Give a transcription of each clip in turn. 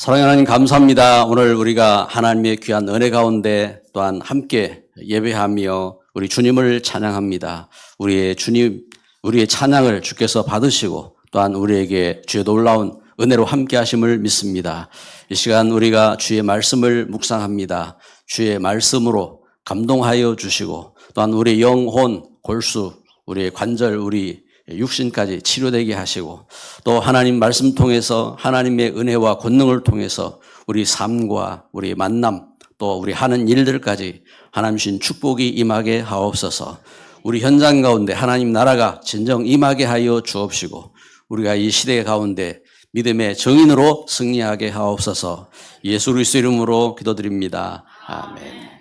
사랑하는 하나님 감사합니다. 오늘 우리가 하나님의 귀한 은혜 가운데 또한 함께 예배하며 우리 주님을 찬양합니다. 우리의 주님, 우리의 찬양을 주께서 받으시고 또한 우리에게 주의 놀라운 은혜로 함께 하심을 믿습니다. 이 시간 우리가 주의 말씀을 묵상합니다. 주의 말씀으로 감동하여 주시고 또한 우리의 영혼, 골수, 우리의 관절, 우리 육신까지 치료되게 하시고 또 하나님 말씀 통해서 하나님의 은혜와 권능을 통해서 우리 삶과 우리 만남 또 우리 하는 일들까지 하나님 주신 축복이 임하게 하옵소서. 우리 현장 가운데 하나님 나라가 진정 임하게 하여 주옵시고 우리가 이 시대 가운데 믿음의 정인으로 승리하게 하옵소서. 예수 그리스도 이름으로 기도드립니다. 아멘.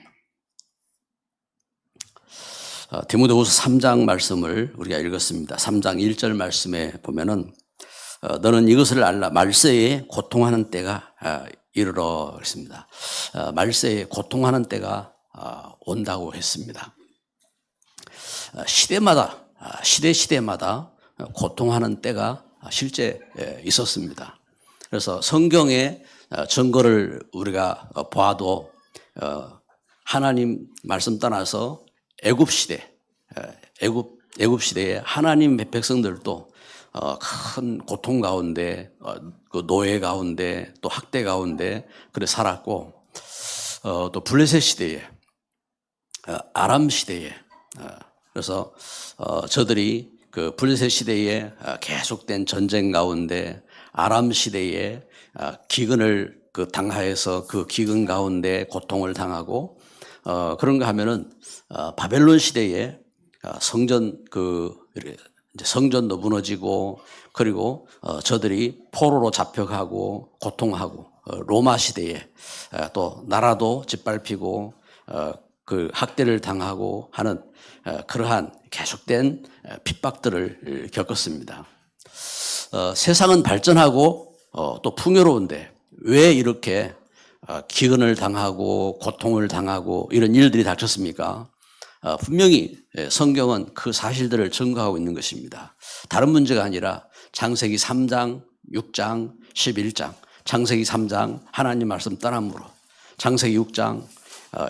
디모데후서 3장 말씀을 우리가 읽었습니다. 3장 1절 말씀에 보면은 너는 이것을 알라 말세에 고통하는 때가 이르러 그랬습니다. 말세에 고통하는 때가 온다고 했습니다. 시대마다 시대마다 고통하는 때가 실제 있었습니다. 그래서 성경의 증거를 우리가 봐도 하나님 말씀 떠나서 애굽 시대에 하나님의 백성들도 큰 고통 가운데, 그 노예 가운데, 또 학대 가운데 그래 살았고, 또 블레셋 시대에, 아람 시대에, 그래서 저들이 그 블레셋 시대에 계속된 전쟁 가운데, 아람 시대에 기근을 그 당하여서 그 기근 가운데 고통을 당하고, 그런가 하면은 바벨론 시대에 성전도 무너지고 그리고 저들이 포로로 잡혀가고 고통하고 로마 시대에 또 나라도 짓밟히고 그 학대를 당하고 하는 그러한 계속된 핍박들을 겪었습니다. 세상은 발전하고 또 풍요로운데 왜 이렇게 기근을 당하고 고통을 당하고 이런 일들이 닥쳤습니까? 분명히 성경은 그 사실들을 증거하고 있는 것입니다. 다른 문제가 아니라 창세기 3장, 6장, 11장, 창세기 3장 하나님 말씀 떠남으로, 창세기 6장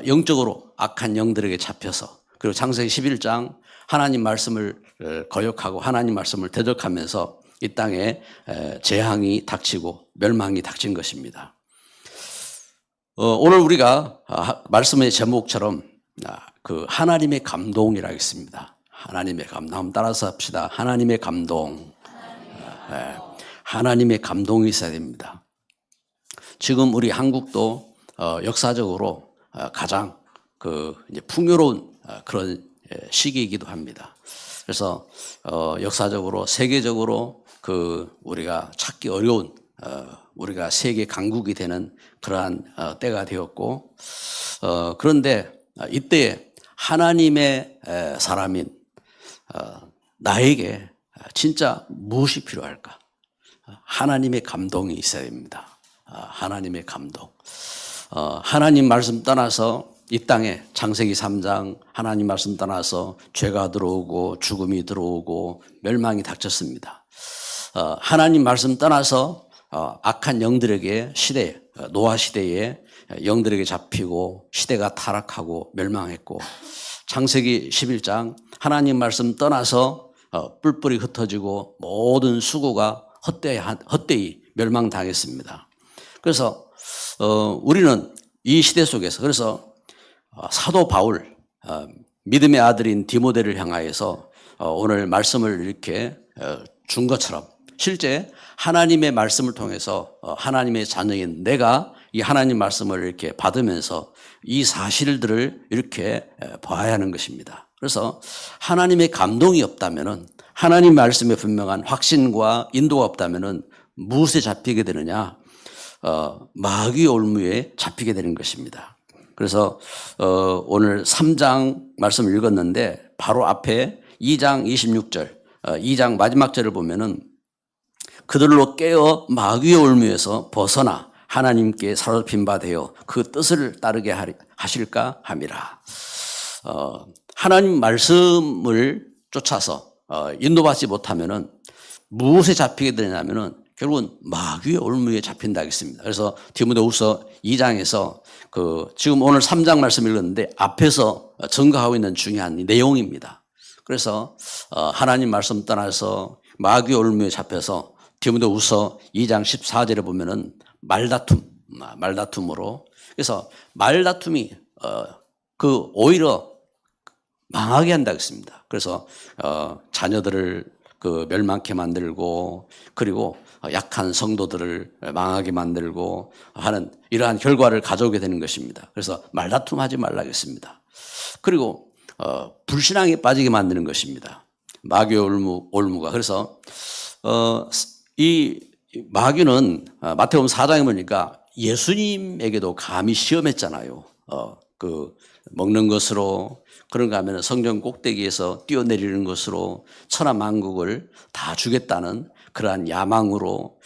영적으로 악한 영들에게 잡혀서, 그리고 창세기 11장 하나님 말씀을 거역하고 하나님 말씀을 대적하면서 이 땅에 재앙이 닥치고 멸망이 닥친 것입니다. 오늘 우리가 말씀의 제목처럼 그 하나님의 감동이라 했습니다. 하나님의 감동. 한번 따라서 합시다. 하나님의 감동. 하나님의 감동이 있어야 됩니다. 지금 우리 한국도 역사적으로 가장 그 이제 풍요로운 그런 시기이기도 합니다. 그래서 역사적으로 세계적으로 그 우리가 찾기 어려운 우리가 세계 강국이 되는 그러한 때가 되었고, 그런데 이때에 하나님의 사람인 나에게 진짜 무엇이 필요할까? 하나님의 감동이 있어야 됩니다. 하나님의 감동. 하나님 말씀 떠나서 이 땅에 창세기 3장 하나님 말씀 떠나서 죄가 들어오고 죽음이 들어오고 멸망이 닥쳤습니다. 하나님 말씀 떠나서 악한 영들에게 노아 시대에 영들에게 잡히고 시대가 타락하고 멸망했고, 창세기 11장 하나님 말씀 떠나서 뿔뿔이 흩어지고 모든 수고가 헛되이 멸망당했습니다. 그래서 우리는 이 시대 속에서, 그래서 사도 바울 믿음의 아들인 디모데를 향하여서 오늘 말씀을 이렇게 준 것처럼 실제 하나님의 말씀을 통해서 하나님의 자녀인 내가 이 하나님 말씀을 이렇게 받으면서 이 사실들을 이렇게 봐야 하는 것입니다. 그래서 하나님의 감동이 없다면은, 하나님 말씀에 분명한 확신과 인도가 없다면은 무엇에 잡히게 되느냐? 마귀의 올무에 잡히게 되는 것입니다. 그래서 오늘 3장 말씀을 읽었는데 바로 앞에 2장 26절, 2장 마지막 절을 보면은 그들로 깨어 마귀의 올무에서 벗어나 하나님께 사로잡힌 바 되어 그 뜻을 따르게 하실까 함이라. 하나님 말씀을 쫓아서 인도받지 못하면은 무엇에 잡히게 되냐면은 결국은 마귀의 올무에 잡힌다 하겠습니다. 그래서 디모데후서 2장에서 지금 오늘 3장 말씀 읽었는데 앞에서 증거하고 있는 중요한 내용입니다. 그래서 하나님 말씀 떠나서 마귀의 올무에 잡혀서 디모데후서 2장 14절에 보면은 말다툼으로, 그래서 말다툼이 오히려 망하게 한다 했습니다. 그래서 자녀들을 멸망케 만들고, 그리고 약한 성도들을 망하게 만들고 하는 이러한 결과를 가져오게 되는 것입니다. 그래서 말다툼하지 말라겠습니다. 그리고 불신앙에 빠지게 만드는 것입니다. 마귀의 올무가. 그래서 이 마귀는 마태복음 4장에 보니까 예수님에게도 감히 시험했잖아요. 먹는 것으로, 그런가 하면 성전 꼭대기에서 뛰어내리는 것으로 천하만국을 다 주겠다는 그러한 야망으로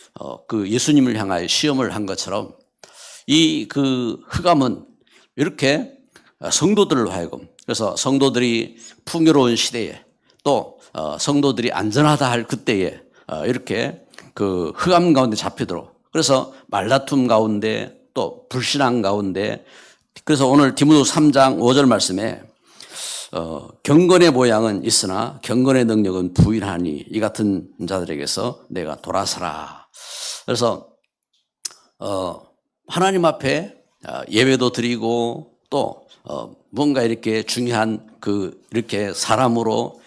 예수님을 향하여 시험을 한 것처럼 이 흑암은 이렇게 성도들로 하여금, 그래서 성도들이 풍요로운 시대에 또 성도들이 안전하다 할 그때에 이렇게 흑암 가운데 잡히도록, 그래서 말다툼 가운데 또 불신앙 가운데, 그래서 오늘 디모데 3장 5절 말씀에 경건의 모양은 있으나 경건의 능력은 부인하니 이 같은 자들에게서 내가 돌아서라. 그래서 하나님 앞에 예배도 드리고 또 뭔가 이렇게 중요한 이렇게 사람으로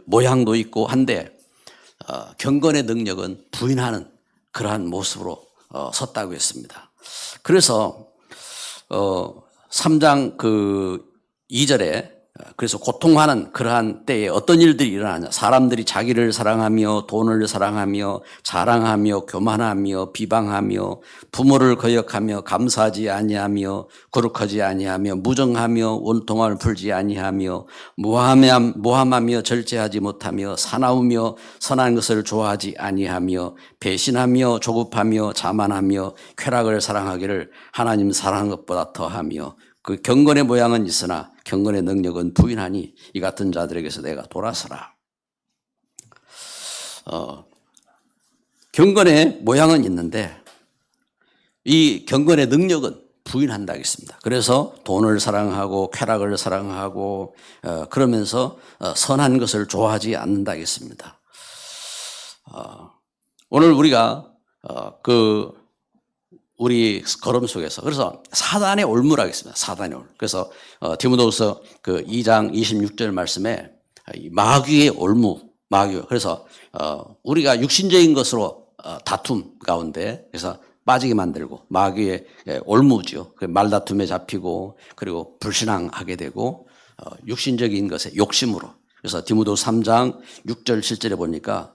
모양도 있고 한데 경건의 능력은 부인하는 그러한 모습으로 섰다고 했습니다. 그래서 3장 2절에 그래서 고통하는 그러한 때에 어떤 일들이 일어나냐. 사람들이 자기를 사랑하며 돈을 사랑하며 자랑하며 교만하며 비방하며 부모를 거역하며 감사하지 아니하며 거룩하지 아니하며 무정하며 원통함을 풀지 아니하며 모함하며 절제하지 못하며 사나우며 선한 것을 좋아하지 아니하며 배신하며 조급하며 자만하며 쾌락을 사랑하기를 하나님 사랑하는 것보다 더하며 경건의 모양은 있으나 경건의 능력은 부인하니 이 같은 자들에게서 내가 돌아서라. 경건의 모양은 있는데 이 경건의 능력은 부인한다 하겠습니다. 그래서 돈을 사랑하고 쾌락을 사랑하고 그러면서 선한 것을 좋아하지 않는다 하겠습니다. 오늘 우리가 우리 걸음 속에서, 그래서 사단의 올무라겠습니다. 사단의 올. 그래서 디모데후서 2장 26절 말씀에 마귀의 올무, 그래서 우리가 육신적인 것으로 다툼 가운데 그래서 빠지게 만들고 마귀의 올무죠. 말다툼에 잡히고 그리고 불신앙하게 되고 육신적인 것에 욕심으로. 그래서 디모데후서 3장 6절 7절에 보니까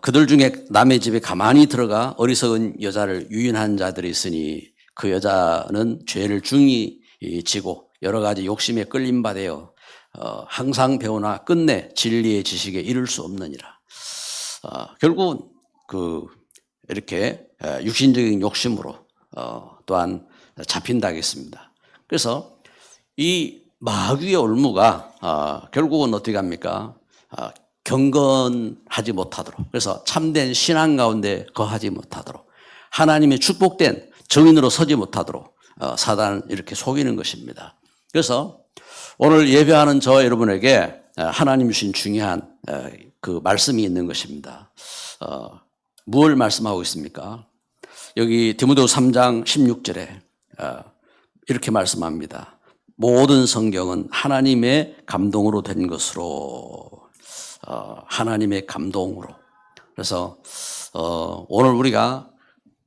그들 중에 남의 집에 가만히 들어가 어리석은 여자를 유인한 자들이 있으니 그 여자는 죄를 중히 지고 여러 가지 욕심에 끌림 받아요. 항상 배우나 끝내 진리의 지식에 이를 수 없느니라. 결국은 이렇게 육신적인 욕심으로 또한 잡힌다 하겠습니다. 그래서 이 마귀의 올무가 결국은 어떻게 합니까? 경건하지 못하도록, 그래서 참된 신앙 가운데 거하지 못하도록, 하나님의 축복된 정인으로 서지 못하도록 사단은 이렇게 속이는 것입니다. 그래서 오늘 예배하는 저 여러분에게 하나님 주신 중요한 말씀이 있는 것입니다. 무엇을 말씀하고 있습니까? 여기 디모데후서 3장 16절에 이렇게 말씀합니다. 모든 성경은 하나님의 감동으로 된 것으로, 하나님의 감동으로. 그래서 오늘 우리가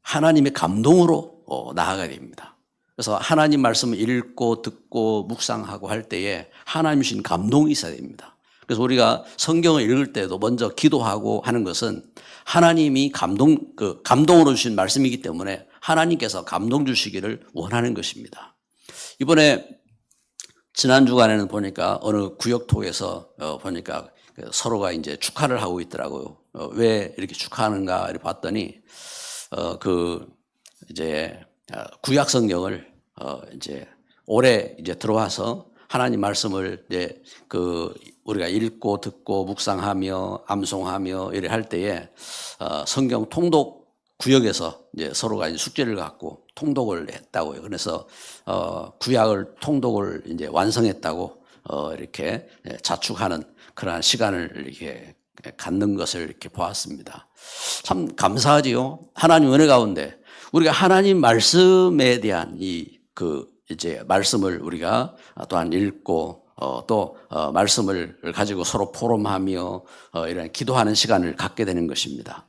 하나님의 감동으로 나아가야 됩니다. 그래서 하나님 말씀을 읽고 듣고 묵상하고 할 때에 하나님 주신 감동이 있어야 됩니다. 그래서 우리가 성경을 읽을 때도 먼저 기도하고 하는 것은 하나님이 감동으로 주신 말씀이기 때문에 하나님께서 감동 주시기를 원하는 것입니다. 이번에 지난 주간에는 보니까 어느 구역톡에서 보니까 서로가 이제 축하를 하고 있더라고요. 왜 이렇게 축하하는가 이렇게 봤더니 이제 구약 성경을 이제 올해 이제 들어와서 하나님 말씀을 이제 우리가 읽고 듣고 묵상하며 암송하며 이래 할 때에 성경 통독 구역에서 이제 서로가 이제 숙제를 갖고 통독을 했다고요. 그래서 구약을 통독을 이제 완성했다고 이렇게 자축하는 그러한 시간을 이렇게 갖는 것을 이렇게 보았습니다. 참 감사하지요. 하나님 은혜 가운데 우리가 하나님 말씀에 대한 이제 말씀을 우리가 또한 읽고 또 말씀을 가지고 서로 포럼하며 이런 기도하는 시간을 갖게 되는 것입니다.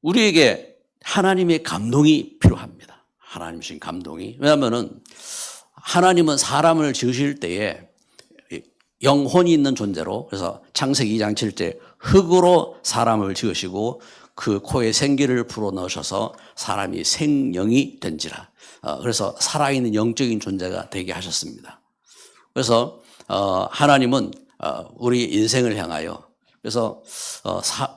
우리에게 하나님의 감동이 필요합니다. 하나님 주신 감동이. 왜냐하면은 하나님은 사람을 지으실 때에 영혼이 있는 존재로, 그래서 창세기 2장 7절 흙으로 사람을 지으시고 그 코에 생기를 불어넣으셔서 사람이 생명이 된지라. 그래서 살아있는 영적인 존재가 되게 하셨습니다. 그래서 하나님은 우리 인생을 향하여, 그래서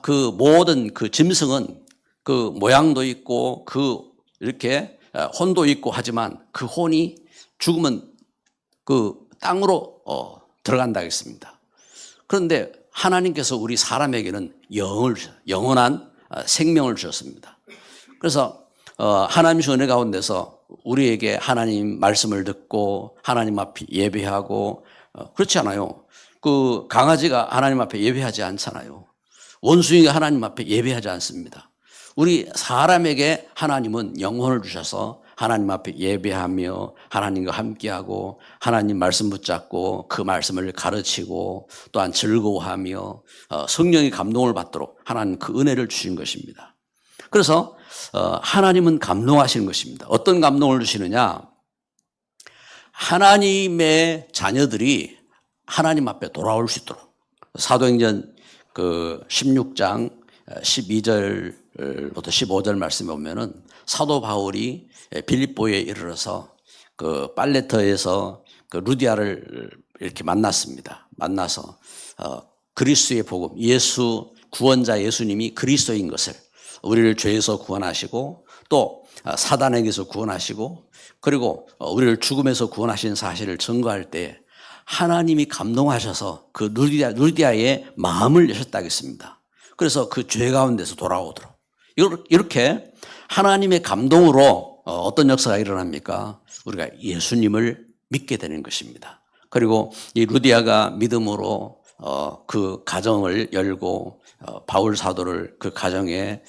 그 모든 그 짐승은 그 모양도 있고 그 이렇게 혼도 있고 하지만 그 혼이 죽으면 그 땅으로 들어간다 했습니다. 그런데 하나님께서 우리 사람에게는 영원한 생명을 주셨습니다. 그래서 하나님 은혜 가운데서 우리에게 하나님 말씀을 듣고 하나님 앞에 예배하고, 그렇지 않아요? 그 강아지가 하나님 앞에 예배하지 않잖아요. 원숭이가 하나님 앞에 예배하지 않습니다. 우리 사람에게 하나님은 영혼을 주셔서 하나님 앞에 예배하며 하나님과 함께하고 하나님 말씀 붙잡고 그 말씀을 가르치고 또한 즐거워하며 성령의 감동을 받도록 하나님 그 은혜를 주신 것입니다. 그래서 하나님은 감동하시는 것입니다. 어떤 감동을 주시느냐? 하나님의 자녀들이 하나님 앞에 돌아올 수 있도록. 사도행전 16장 12절부터 15절 말씀에 보면은 사도 바울이 빌립보에 이르러서 그 빨레터에서 그 루디아를 이렇게 만났습니다. 만나서 그리스도의 복음, 예수 구원자 예수님이 그리스도인 것을, 우리를 죄에서 구원하시고 또 사단에게서 구원하시고 그리고 우리를 죽음에서 구원하신 사실을 증거할 때 하나님이 감동하셔서 그 루디아의 마음을 여셨다겠습니다. 그래서 그 죄 가운데서 돌아오도록. 이렇게 하나님의 감동으로 어떤 역사가 일어납니까? 우리가 예수님을 믿게 되는 것입니다. 그리고 이 루디아가 믿음으로 그 가정을 열고 바울 사도를 그 가정에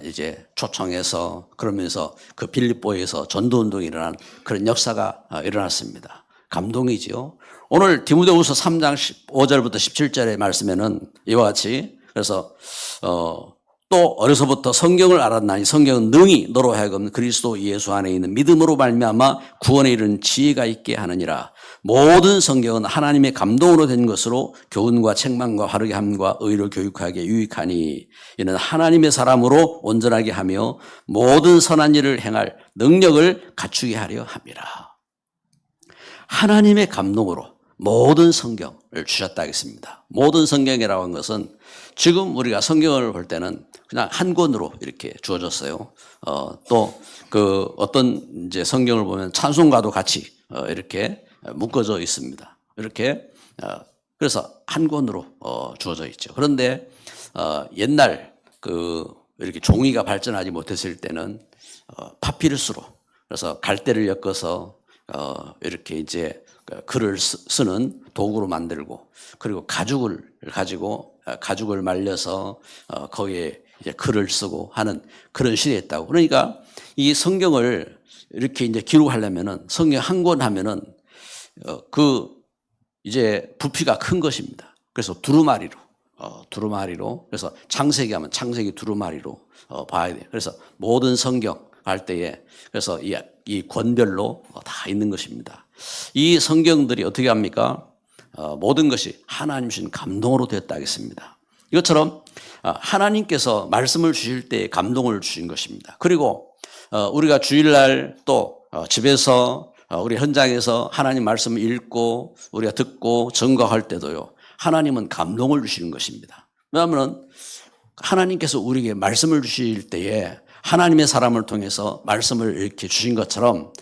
이제 초청해서, 그러면서 그 빌립보에서 전도운동이 일어난 그런 역사가 일어났습니다. 감동이지요. 오늘 디모데후서 3장 15절부터 17절의 말씀에는 이와 같이, 그래서 또 어려서부터 성경을 알았나니 성경은 능히 너로 하여금 그리스도 예수 안에 있는 믿음으로 말미암아 구원에 이르는 지혜가 있게 하느니라. 모든 성경은 하나님의 감동으로 된 것으로 교훈과 책망과 바르게 함과 의로 교육하기에 유익하니 이는 하나님의 사람으로 온전하게 하며 모든 선한 일을 행할 능력을 갖추게 하려 함이라. 하나님의 감동으로 모든 성경을 주셨다 하겠습니다. 모든 성경이라고 한 것은 지금 우리가 성경을 볼 때는 그냥 한 권으로 이렇게 주어졌어요. 또 그 어떤 이제 성경을 보면 찬송가도 같이 이렇게 묶어져 있습니다. 이렇게 그래서 한 권으로 주어져 있죠. 그런데 옛날 이렇게 종이가 발전하지 못했을 때는 파피루스로, 그래서 갈대를 엮어서 이렇게 이제 글을 쓰는 도구로 만들고, 그리고 가죽을 가지고 가죽을 말려서 거기에 이제 글을 쓰고 하는 그런 시대였다고. 그러니까 이 성경을 이렇게 이제 기록하려면은, 성경 한 권 하면은 이제 부피가 큰 것입니다. 그래서 두루마리로 그래서 창세기 하면 창세기 두루마리로 봐야 돼요. 그래서 모든 성경 할 때에 그래서 이 권별로 다 있는 것입니다. 이 성경들이 어떻게 합니까? 모든 것이 하나님 주신 감동으로 되었다 하겠습니다. 이것처럼 하나님께서 말씀을 주실 때 감동을 주신 것입니다. 그리고 우리가 주일날 또 집에서 우리 현장에서 하나님 말씀을 읽고 우리가 듣고 증거할 때도요, 하나님은 감동을 주시는 것입니다. 왜냐하면 하나님께서 우리에게 말씀을 주실 때에 하나님의 사람을 통해서 말씀을 이렇게 주신 것처럼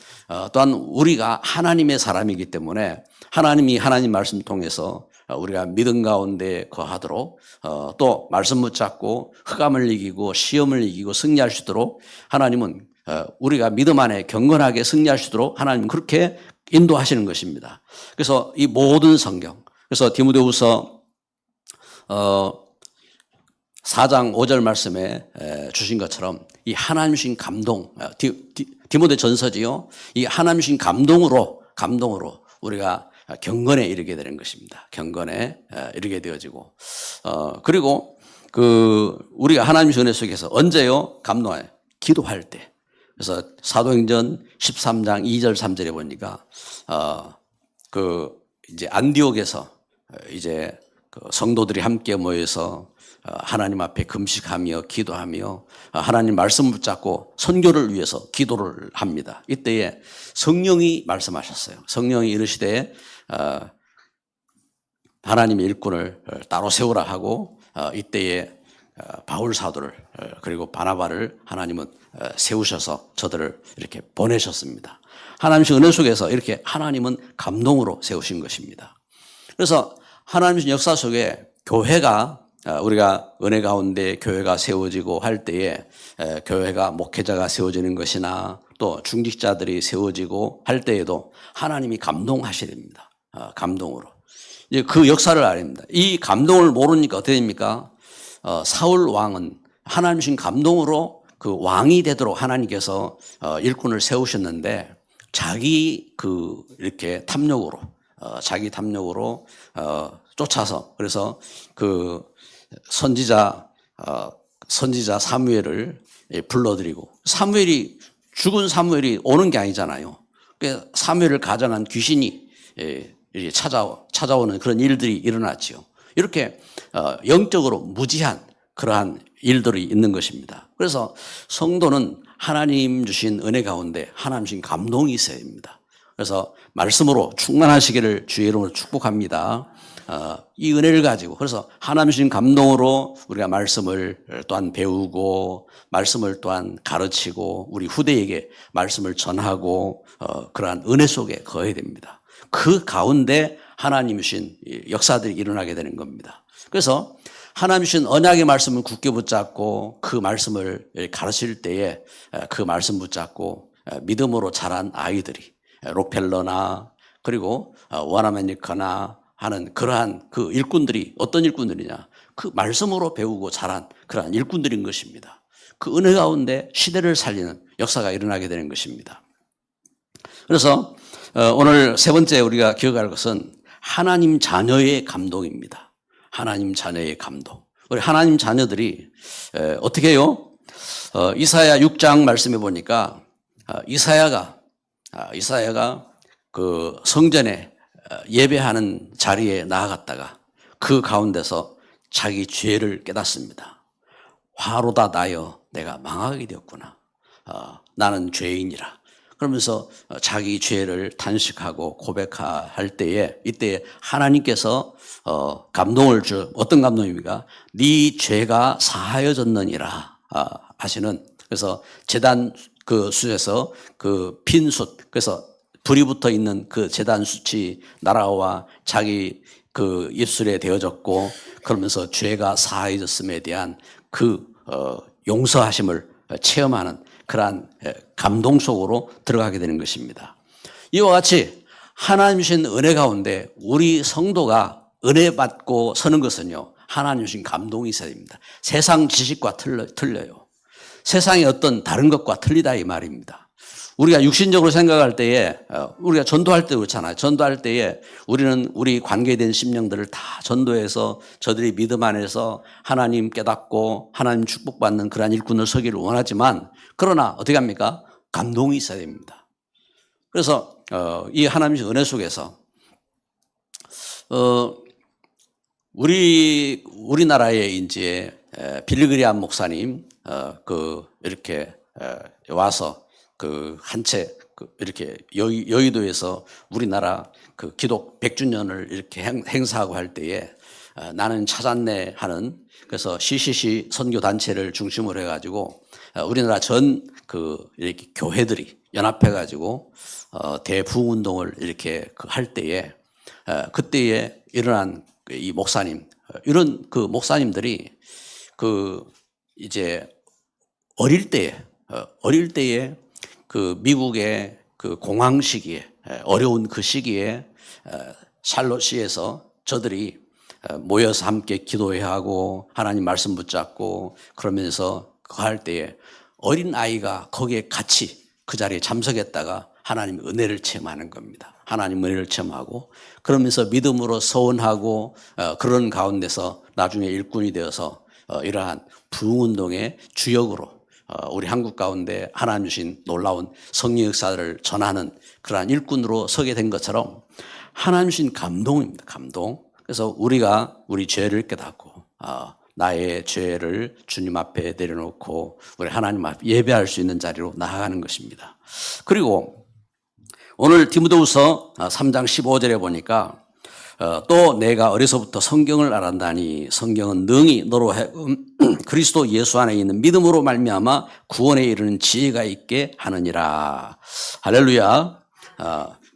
또한 우리가 하나님의 사람이기 때문에 하나님이 하나님 말씀 통해서 우리가 믿음 가운데 거하도록 또 말씀 붙잡고 흑암을 이기고 시험을 이기고 승리할 수 있도록 하나님은 우리가 믿음 안에 경건하게 승리할 수 있도록 하나님은 그렇게 인도하시는 것입니다. 그래서 이 모든 성경, 그래서 디모데후서 4장 5절 말씀에 주신 것처럼 이 하나님 주신 감동, 디모데 전서지요. 이 하나님 주신 감동으로 우리가 경건에 이르게 되는 것입니다. 경건에 이르게 되어지고, 그리고 우리가 하나님 은혜 속에서 언제요? 감동해? 기도할 때. 그래서 사도행전 13장 2절 3절에 보니까, 이제 안디옥에서 이제 성도들이 함께 모여서 하나님 앞에 금식하며 기도하며 하나님 말씀 붙잡고 선교를 위해서 기도를 합니다. 이때에 성령이 말씀하셨어요. 성령이 이르시되 하나님의 일꾼을 따로 세우라 하고 이때에 바울 사도를 그리고 바나바를 하나님은 세우셔서 저들을 이렇게 보내셨습니다. 하나님의 은혜 속에서 이렇게 하나님은 감동으로 세우신 것입니다. 그래서 하나님의 역사 속에 교회가 우리가 은혜 가운데 교회가 세워지고 할 때에 교회가 목회자가 세워지는 것이나 또 중직자들이 세워지고 할 때에도 하나님이 감동하셔야 됩니다. 감동으로. 이제 그 역사를 알아야 됩니다. 이 감동을 모르니까 어떻게 됩니까? 사울 왕은 하나님 주신 감동으로 그 왕이 되도록 하나님께서 일꾼을 세우셨는데 자기 이렇게 탐욕으로 자기 탐욕으로 쫓아서 그래서 선지자 사무엘을 불러들이고 죽은 사무엘이 오는 게 아니잖아요. 사무엘을 가장한 귀신이 이렇게 찾아오는 그런 일들이 일어났지요. 이렇게 영적으로 무지한 그러한 일들이 있는 것입니다. 그래서 성도는 하나님 주신 은혜 가운데 하나님 주신 감동이 있어야 됩니다. 그래서 말씀으로 충만하시기를 주의 이름으로 축복합니다. 이 은혜를 가지고 그래서 하나님 주신 감동으로 우리가 말씀을 또한 배우고 말씀을 또한 가르치고 우리 후대에게 말씀을 전하고 그러한 은혜 속에 거해야 됩니다. 그 가운데 하나님 주신 역사들이 일어나게 되는 겁니다. 그래서 하나님 주신 언약의 말씀을 굳게 붙잡고 그 말씀을 가르칠 때에 그 말씀 붙잡고 믿음으로 자란 아이들이 록펠러나 그리고 원아메리카나 하는 그러한 그 일꾼들이 어떤 일꾼들이냐? 그 말씀으로 배우고 자란 그러한 일꾼들인 것입니다. 그 은혜 가운데 시대를 살리는 역사가 일어나게 되는 것입니다. 그래서 오늘 세 번째 우리가 기억할 것은 하나님 자녀의 감동입니다. 하나님 자녀의 감동. 우리 하나님 자녀들이 어떻게 해요? 이사야 6장 말씀해 보니까 이사야가 그 성전에 예배하는 자리에 나아갔다가 그 가운데서 자기 죄를 깨닫습니다. 화로다 나여 내가 망하게 되었구나. 나는 죄인이라. 그러면서 자기 죄를 단식하고 고백할 때에 이때 하나님께서 감동을 어떤 감동입니까? 네 죄가 사하여졌느니라 하시는 그래서 제단 그 숯에서 그 핀 숯 그래서 불이 붙어 있는 그 제단 숯이 날아와 자기 그 입술에 대어졌고 그러면서 죄가 사해졌음에 대한 그 용서하심을 체험하는 그러한 감동 속으로 들어가게 되는 것입니다. 이와 같이 하나님 주신 은혜 가운데 우리 성도가 은혜 받고 서는 것은요 하나님 주신 감동이 있어야 됩니다. 세상 지식과 틀려요. 세상의 어떤 다른 것과 틀리다 이 말입니다. 우리가 육신적으로 생각할 때에 우리가 전도할 때 그렇잖아요. 전도할 때에 우리는 우리 관계된 심령들을 다 전도해서 저들이 믿음 안에서 하나님 깨닫고 하나님 축복받는 그러한 일꾼을 서기를 원하지만 그러나 어떻게 합니까? 감동이 있어야 됩니다. 그래서 이 하나님의 은혜 속에서 우리나라에 이제 빌리그리암 목사님 이렇게 와서 한 채 이렇게 여의도에서 우리나라 그 기독 100주년을 이렇게 행사하고 할 때에 나는 찾았네 하는 그래서 CCC 선교 단체를 중심으로 해가지고 우리나라 전 이렇게 교회들이 연합해가지고 대부흥 운동을 이렇게 할 때에 그때에 일어난 이 목사님, 이런 그 목사님들이 이제 어릴 때에 그 미국의 그 공황 시기에, 어려운 그 시기에 샬롯시에서 저들이 모여서 함께 기도해야 하고 하나님 말씀 붙잡고 그러면서 그거 할 때에 어린 아이가 거기에 같이 그 자리에 참석했다가 하나님의 은혜를 체험하는 겁니다. 하나님 은혜를 체험하고 그러면서 믿음으로 서원하고 그런 가운데서 나중에 일꾼이 되어서 이러한 부흥운동의 주역으로 우리 한국 가운데 하나님 주신 놀라운 성령 역사를 전하는 그러한 일꾼으로 서게 된 것처럼 하나님 주신 감동입니다. 감동. 그래서 우리가 우리 죄를 깨닫고 나의 죄를 주님 앞에 내려놓고 우리 하나님 앞에 예배할 수 있는 자리로 나아가는 것입니다. 그리고 오늘 디모데후서 3장 15절에 보니까 또 내가 어려서부터 성경을 알았다니 성경은 능히 너로 하여금 그리스도 예수 안에 있는 믿음으로 말미암아 구원에 이르는 지혜가 있게 하느니라. 할렐루야.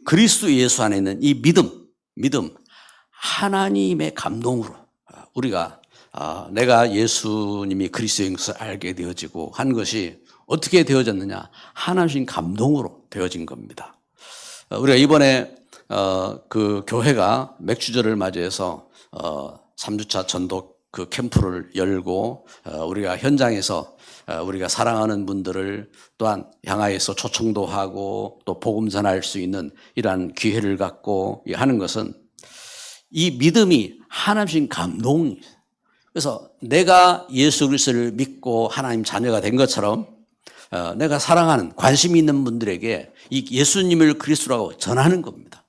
그리스도 예수 안에 있는 이 믿음 하나님의 감동으로 우리가 내가 예수님이 그리스도인 것을 알게 되어지고 한 것이 어떻게 되어졌느냐? 하나님 감동으로 되어진 겁니다. 우리가 이번에 그 교회가 맥주절을 맞이해서 3주차 전도 그 캠프를 열고 우리가 현장에서 우리가 사랑하는 분들을 또한 향하여서 초청도 하고 또 복음 전할 수 있는 이러한 기회를 갖고 하는 것은 이 믿음이 하나님 감동이. 그래서 내가 예수 그리스도를 믿고 하나님 자녀가 된 것처럼 내가 사랑하는 관심이 있는 분들에게 이 예수님을 그리스도라고 전하는 겁니다.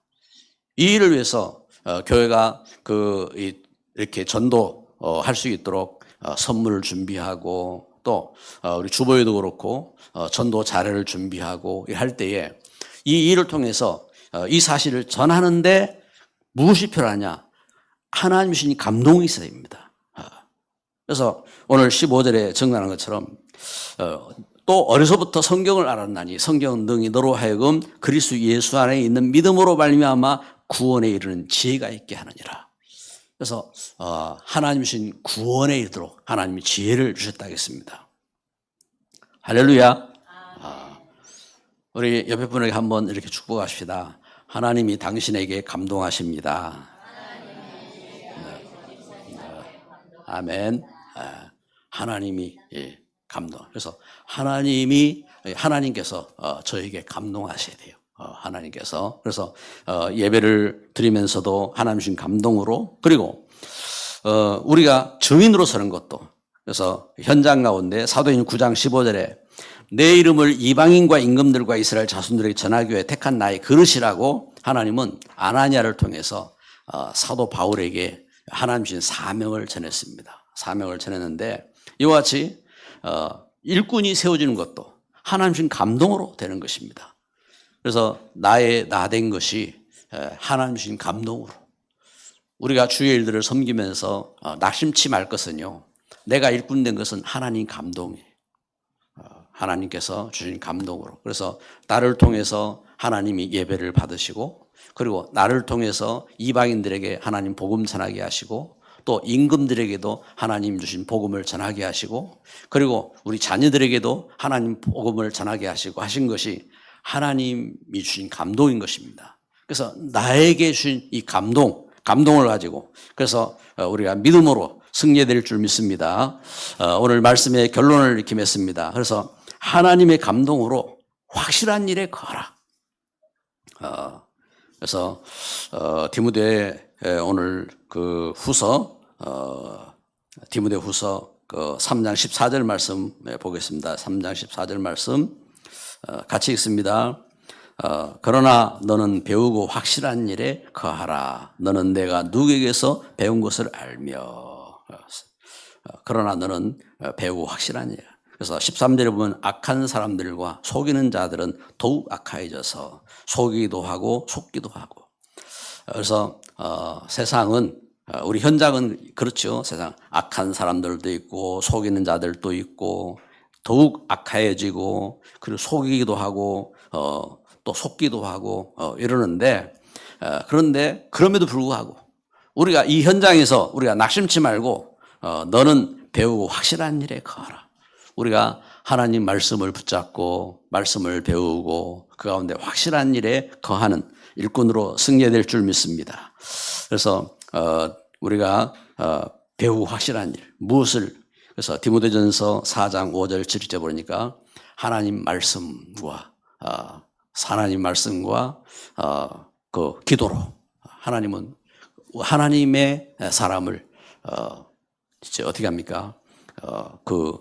이 일을 위해서 교회가 이렇게 전도 할 수 있도록 선물을 준비하고 또 우리 주보에도 그렇고 전도 자료를 준비하고 할 때에 이 일을 통해서 이 사실을 전하는데 무엇이 필요하냐? 하나님 주신 감동이 있어야 됩니다. 그래서 오늘 15절에 정리하는 것처럼 또 어려서부터 성경을 알았나니 성경은 능히 너로 하여금 그리스도 예수 안에 있는 믿음으로 말미암아 구원에 이르는 지혜가 있게 하느니라. 그래서 하나님 주신 구원에 이르도록 하나님이 지혜를 주셨다 하겠습니다. 할렐루야. 우리 옆에 분에게 한번 이렇게 축복합시다. 하나님이 당신에게 감동하십니다. 아멘. 하나님이 감동. 그래서 하나님께서 저에게 감동하셔야 돼요. 하나님께서. 그래서 예배를 드리면서도 하나님 주신 감동으로 그리고 우리가 증인으로 서는 것도 그래서 현장 가운데 사도행전 9장 15절에 내 이름을 이방인과 임금들과 이스라엘 자손들에게 전하기 위해 택한 나의 그릇이라고 하나님은 아나니아를 통해서 사도 바울에게 하나님 주신 사명을 전했습니다. 사명을 전했는데 이와 같이 일꾼이 세워지는 것도 하나님 주신 감동으로 되는 것입니다. 그래서 나 된 것이 하나님 주신 감동으로 우리가 주의 일들을 섬기면서 낙심치 말 것은요. 내가 일꾼 된 것은 하나님 감동이에요. 하나님께서 주신 감동으로. 그래서 나를 통해서 하나님이 예배를 받으시고 그리고 나를 통해서 이방인들에게 하나님 복음 전하게 하시고 또 임금들에게도 하나님 주신 복음을 전하게 하시고 그리고 우리 자녀들에게도 하나님 복음을 전하게 하시고 하신 것이 하나님이 주신 감동인 것입니다. 그래서 나에게 주신 이 감동을 가지고 그래서 우리가 믿음으로 승리될 줄 믿습니다. 오늘 말씀의 결론을 이렇게 맺습니다. 그래서 하나님의 감동으로 확실한 일에 거하라. 그래서 디모데 오늘 그 후서 디모데 후서 그 3장 14절 말씀 보겠습니다. 3장 14절 말씀 같이 읽습니다. 그러나 너는 배우고 확실한 일에 거하라. 너는 내가 누구에게서 배운 것을 알며. 그러나 너는 배우고 확실한 일. 그래서 13절에 보면 악한 사람들과 속이는 자들은 더욱 악해져서 속이기도 하고 속기도 하고. 그래서 세상은 우리 현장은 그렇죠. 세상 악한 사람들도 있고 속이는 자들도 있고 더욱 악해지고 그리고 속이기도 하고 또 속기도 하고 이러는데 그런데 그럼에도 불구하고 우리가 이 현장에서 우리가 낙심치 말고 너는 배우고 확실한 일에 거하라. 우리가 하나님 말씀을 붙잡고 말씀을 배우고 그 가운데 확실한 일에 거하는 일꾼으로 승리될 줄 믿습니다. 그래서 우리가 배우고 확실한 일, 무엇을, 그래서 디모데전서 4장 5절 7절 보니까 하나님 말씀과 그 기도로 하나님은 하나님의 사람을 이제 어떻게 합니까? 그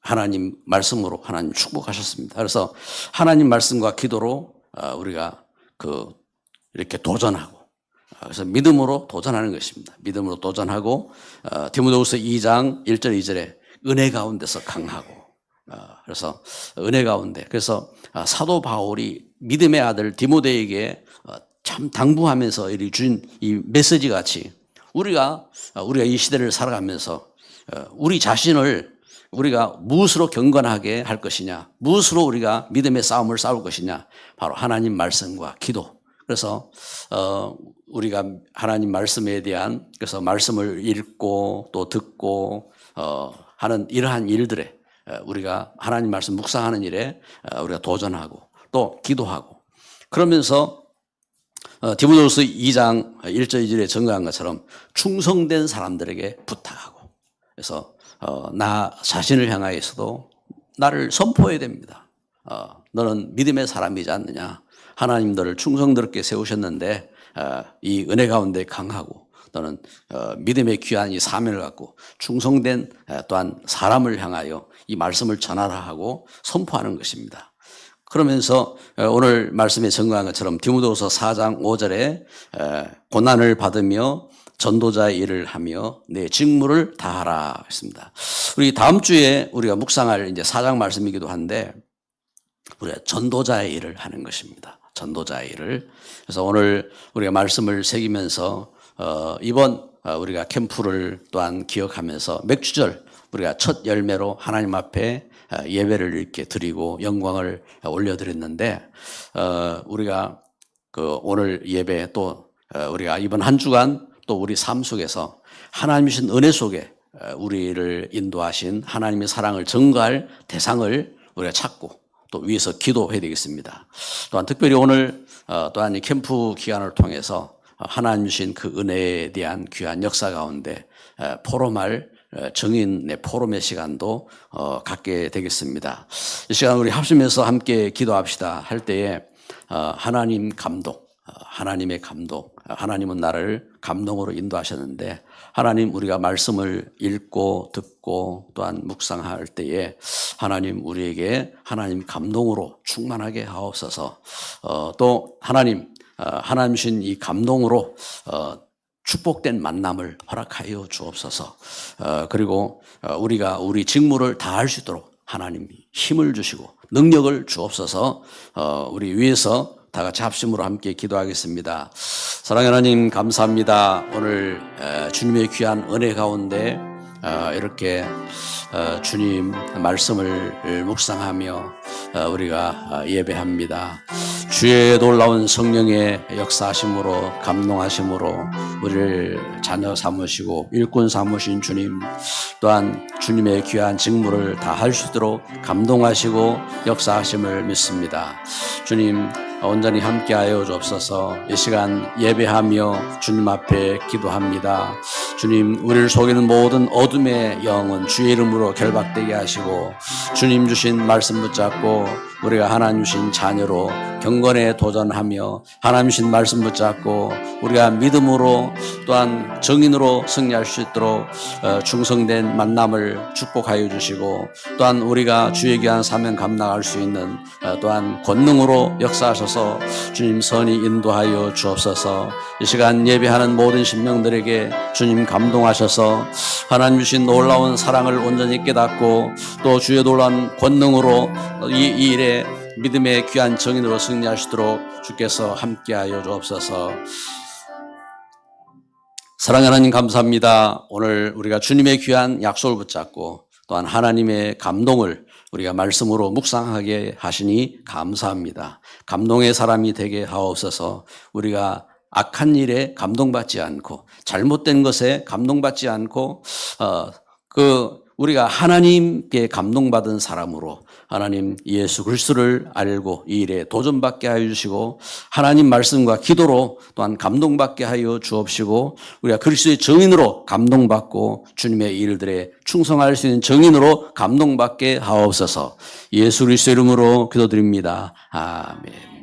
하나님 말씀으로 하나님 축복하셨습니다. 그래서 하나님 말씀과 기도로 우리가 이렇게 도전하고, 그래서 믿음으로 도전하는 것입니다. 믿음으로 도전하고 디모데후서 2장 1절 2절에 은혜 가운데서 강하고, 그래서 은혜 가운데, 그래서 사도 바울이 믿음의 아들 디모데에게 참 당부하면서 이리 준 이 메시지 같이 우리가 이 시대를 살아가면서 우리 자신을 우리가 무엇으로 경건하게 할 것이냐, 무엇으로 우리가 믿음의 싸움을 싸울 것이냐, 바로 하나님 말씀과 기도. 그래서 우리가 하나님 말씀에 대한, 그래서 말씀을 읽고 또 듣고 하는 이러한 일들에 우리가 하나님 말씀 묵상하는 일에 우리가 도전하고 또 기도하고, 그러면서 디모데후서 2장 1절 2절에 증거한 것처럼 충성된 사람들에게 부탁하고, 그래서 나 자신을 향하여서도 나를 선포해야 됩니다. 너는 믿음의 사람이지 않느냐. 하나님 너를 충성스럽게 세우셨는데 이 은혜 가운데 강하고 너는 믿음의 귀한 이 사명을 갖고 충성된 또한 사람을 향하여 이 말씀을 전하라 하고 선포하는 것입니다. 그러면서 오늘 말씀에 증거한 것처럼 디모데후서 4장 5절에 고난을 받으며 전도자의 일을 하며 내 직무를 다하라 했습니다. 우리 다음 주에 우리가 묵상할 이제 4장 말씀이기도 한데 우리가 전도자의 일을 하는 것입니다. 전도자의 일을. 그래서 오늘 우리가 말씀을 새기면서 이번 우리가 캠프를 또한 기억하면서 맥주절 우리가 첫 열매로 하나님 앞에 예배를 이렇게 드리고 영광을 올려드렸는데 우리가 오늘 예배 또 우리가 이번 한 주간 또 우리 삶 속에서 하나님 주신 은혜 속에 우리를 인도하신 하나님의 사랑을 증거할 대상을 우리가 찾고 또 위에서 기도해야 되겠습니다. 또한 특별히 오늘 또한 이 캠프 기간을 통해서 하나님 주신 그 은혜에 대한 귀한 역사 가운데 포럼할 정인의 포럼의 시간도 갖게 되겠습니다. 이 시간 우리 합심해서 함께 기도합시다 할 때에 하나님 감동, 하나님의 감동, 하나님은 나를 감동으로 인도하셨는데 하나님 우리가 말씀을 읽고 듣고 또한 묵상할 때에 하나님 우리에게 하나님 감동으로 충만하게 하옵소서. 또 하나님 주신 이 감동으로 축복된 만남을 허락하여 주옵소서. 그리고 우리가 우리 직무를 다할 수 있도록 하나님이 힘을 주시고 능력을 주옵소서. 우리 위에서 다 같이 합심으로 함께 기도하겠습니다. 사랑하는 하나님 감사합니다. 오늘 주님의 귀한 은혜 가운데 이렇게 주님 말씀을 묵상하며 우리가 예배합니다. 주의 놀라운 성령의 역사하심으로 감동하심으로 우리를 자녀 삼으시고 일꾼 삼으신 주님, 또한 주님의 귀한 직무를 다 할 수 있도록 감동하시고 역사하심을 믿습니다. 주님 온전히 함께하여 주옵소서. 이 시간 예배하며 주님 앞에 기도합니다. 주님 우리를 속이는 모든 어둠의 영은 주의 이름으로 결박되게 하시고 주님 주신 말씀 붙잡고 우리가 하나님 주신 자녀로 경건에 도전하며 하나님 주신 말씀 붙잡고 우리가 믿음으로 또한 정인으로 승리할 수 있도록 충성된 만남을 축복하여 주시고 또한 우리가 주의 귀한 사명 감당할 수 있는 또한 권능으로 역사하셔서 주님 선히 인도하여 주옵소서. 이 시간 예배하는 모든 심령들에게 주님 감동하셔서 하나님 주신 놀라운 사랑을 온전히 깨닫고 또 주의 놀라운 권능으로 이 일에 믿음의 귀한 정인으로 승리하시도록 주께서 함께하여 주옵소서. 사랑하는 하나님 감사합니다. 오늘 우리가 주님의 귀한 약속을 붙잡고 또한 하나님의 감동을 우리가 말씀으로 묵상하게 하시니 감사합니다. 감동의 사람이 되게 하옵소서. 우리가 악한 일에 감동받지 않고 잘못된 것에 감동받지 않고 우리가 하나님께 감동받은 사람으로 하나님 예수 그리스도를 알고 이 일에 도전받게 하여 주시고 하나님 말씀과 기도로 또한 감동받게 하여 주옵시고 우리가 그리스도의 증인으로 감동받고 주님의 일들에 충성할 수 있는 증인으로 감동받게 하옵소서. 예수 그리스도 이름으로 기도드립니다. 아멘.